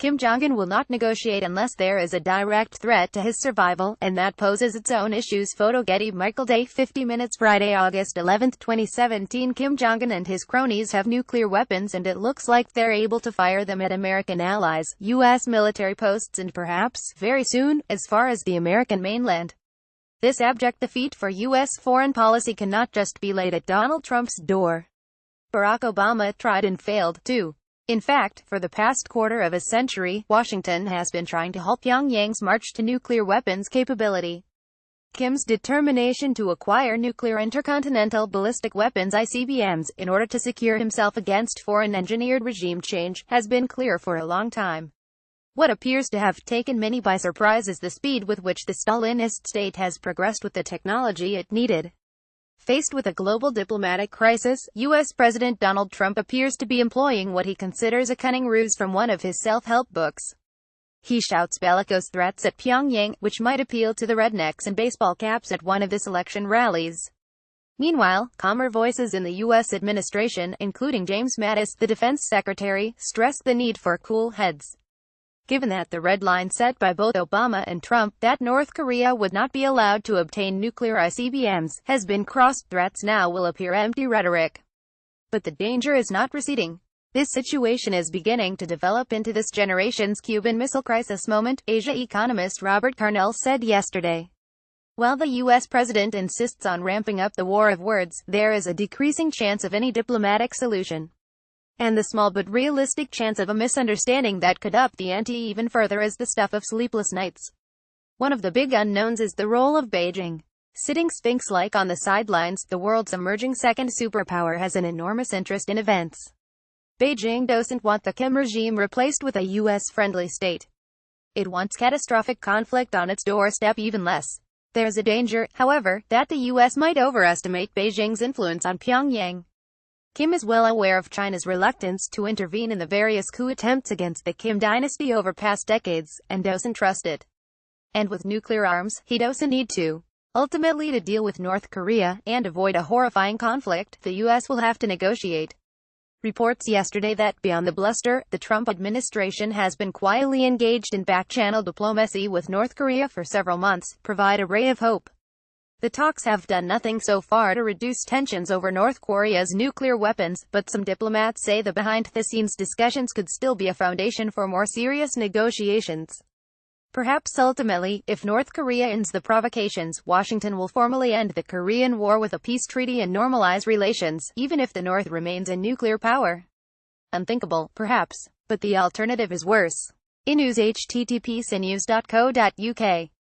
Kim Jong-un will not negotiate unless there is a direct threat to his survival, and that poses its own issues. Photo Getty Michael Day 50 minutes Friday, August 11, 2017 Kim Jong-un and his cronies have nuclear weapons and it looks like they're able to fire them at American allies, U.S. military posts and perhaps, very soon, as far as the American mainland. This abject defeat for U.S. foreign policy cannot just be laid at Donald Trump's door. Barack Obama tried and failed, too. In fact, for the past quarter of a century, Washington has been trying to halt Pyongyang's march to nuclear weapons capability. Kim's determination to acquire nuclear intercontinental ballistic weapons (ICBMs) in order to secure himself against foreign-engineered regime change has been clear for a long time. What appears to have taken many by surprise is the speed with which the Stalinist state has progressed with the technology it needed. Faced with a global diplomatic crisis, U.S. President Donald Trump appears to be employing what he considers a cunning ruse from one of his self-help books. He shouts bellicose threats at Pyongyang, which might appeal to the rednecks and baseball caps at one of his election rallies. Meanwhile, calmer voices in the U.S. administration, including James Mattis, the defense secretary, stress the need for cool heads. Given that the red line set by both Obama and Trump, that North Korea would not be allowed to obtain nuclear ICBMs, has been crossed, threats now will appear empty rhetoric. But the danger is not receding. This situation is beginning to develop into this generation's Cuban Missile Crisis moment, Asia economist Robert Carnell said yesterday. While the U.S. president insists on ramping up the war of words, there is a decreasing chance of any diplomatic solution. And the small but realistic chance of a misunderstanding that could up the ante even further is the stuff of sleepless nights. One of the big unknowns is the role of Beijing. Sitting sphinx-like on the sidelines, the world's emerging second superpower has an enormous interest in events. Beijing doesn't want the Kim regime replaced with a U.S.-friendly state. It wants catastrophic conflict on its doorstep, even less. There's a danger, however, that the U.S. might overestimate Beijing's influence on Pyongyang. Kim is well aware of China's reluctance to intervene in the various coup attempts against the Kim dynasty over past decades, and doesn't trust it. And with nuclear arms, he doesn't need to. Ultimately, to deal with North Korea, and avoid a horrifying conflict, the U.S. will have to negotiate. Reports yesterday that, beyond the bluster, the Trump administration has been quietly engaged in back-channel diplomacy with North Korea for several months, provide a ray of hope. The talks have done nothing so far to reduce tensions over North Korea's nuclear weapons, but some diplomats say the behind-the-scenes discussions could still be a foundation for more serious negotiations. Perhaps ultimately, if North Korea ends the provocations, Washington will formally end the Korean War with a peace treaty and normalize relations, even if the North remains a nuclear power. Unthinkable, perhaps, but the alternative is worse. inews https inews.co.uk